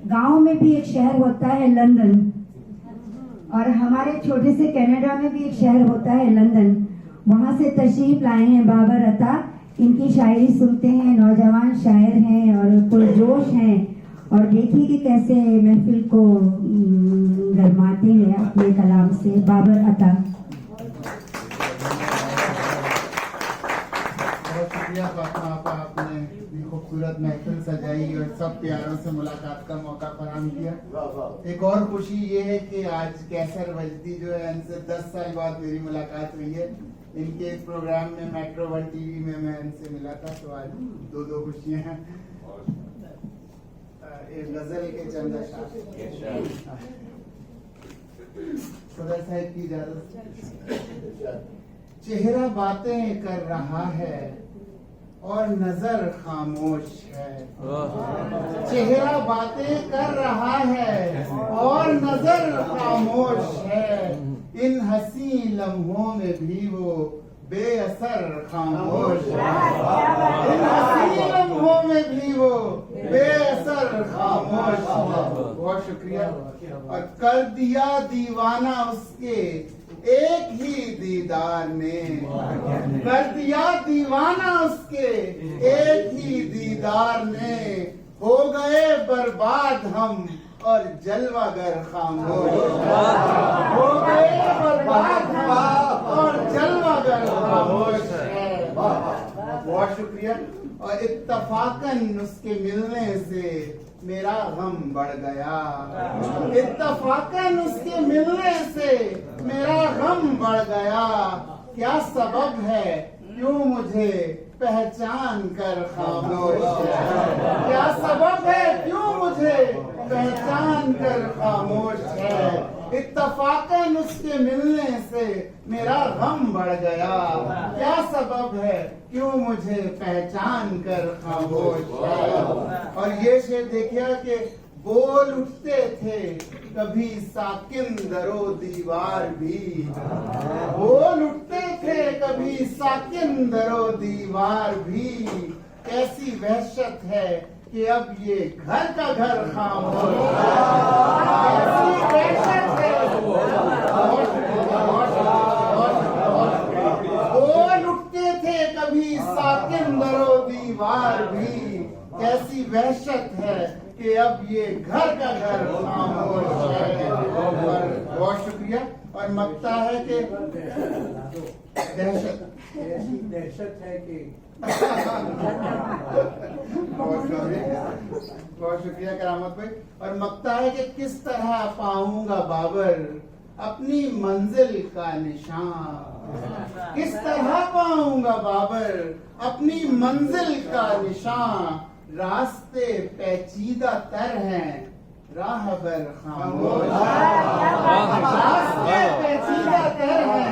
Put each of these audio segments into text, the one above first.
गांव में भी एक शहर होता है लंदन, और हमारे छोटे से कनाडा में भी एक शहर होता है लंदन। वहां से तशरीफ लाए हैं बाबर अता। इनकी शायरी सुनते हैं, नौजवान शायर हैं और पुरजोश हैं, और देखिए कि कैसे महफिल को गरमाते हैं अपने कलाम से। बाबर अता। बहुत शुक्रिया फातिमा आपा, आपने इतनी खूबसूरत महफिल सजाई और सब प्यारों से मुलाकात का मौका फराहम किया। एक और खुशी ये है कि आज कैसर वजदी जो है इनसे 10 साल बाद मेरी मुलाकात हुई है। इनके एक प्रोग्राम में मेट्रो 1 टीवी में मैं इनसे मिला था, तो आज दो खुशियां हैं। एक गजल के चंद अशआर सदर साहब की इजाजत। चेहरा बातें कर रहा है और नजर खामोश है। चेहरा बातें कर रहा है और नजर खामोश है। इन हंसी लम्हों में भी वो बेअसर खामोश है। इन हंसी लम्हों में भी वो बेअसर खामोश है। बहुत शुक्रिया। और कर दिया दीवाना उसके एक ही दीदार ने, कर दिया दीवाना उसके एक ही दीदार ने। हो गए बर्बाद हम और जलवागर खामोश। हो गए बर्बाद हम और जलवागर खामोश है। बहुत शुक्रिया। और इत्तफाकन उसके मिलने से मेरा गम बढ़ गया। इत्तफाकन उसके मिलने से मेरा गम बढ़ गया। क्या सबब है क्यों मुझे पहचान कर खामोश है। क्या सबब है क्यों मुझे पहचान कर खामोश है। इत्तफाकन उसके मिलने से मेरा गम बढ़ गया। क्या सबब है क्यों मुझे पहचान कर खामोश है। और ये शेर देखिए कि बोल उठते थे कभी साकिन दरो दीवार भी। बोल उठते थे कभी साकिन दरो दीवार भी। कैसी वहशत है कि अब ये घर का घर खामोश है। कैसी वहशत है। बोल उठते थे कभी साकिन दरो दीवार भी। कैसी वहशत है कि अब ये घर का घर खामोश है। और बहुत शुक्रिया। और मकता है कि दहशत ऐसी दहशत है कि बहुत शुक्रिया करामत भाई। और मकता है कि किस तरह पाऊंगा बाबर अपनी मंजिल का निशान। किस तरह पाऊंगा बाबर अपनी मंजिल का निशान। रास्ते पेचीदा तर हैं राहबर खामोश। रास्ते पेचीदा तर हैं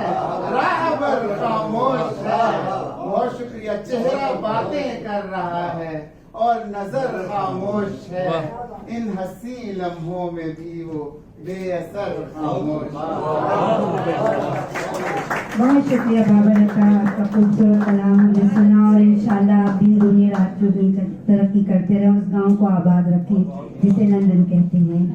राहबर खामोश है। बहुत शुक्रिया। चेहरा बातें कर रहा है और नजर खामोश है। इन हंसी लम्हों में भी वो बेअसर खामोश। बहुत शुक्रिया बाबर अता, आपका खूबसूरत कलाम हमने सुना, और इंशाल्लाह आप दिन दुनिया रात जो भी तरक्की करते रहे, उस गांव को आबाद रखें जिसे लंदन कहते हैं।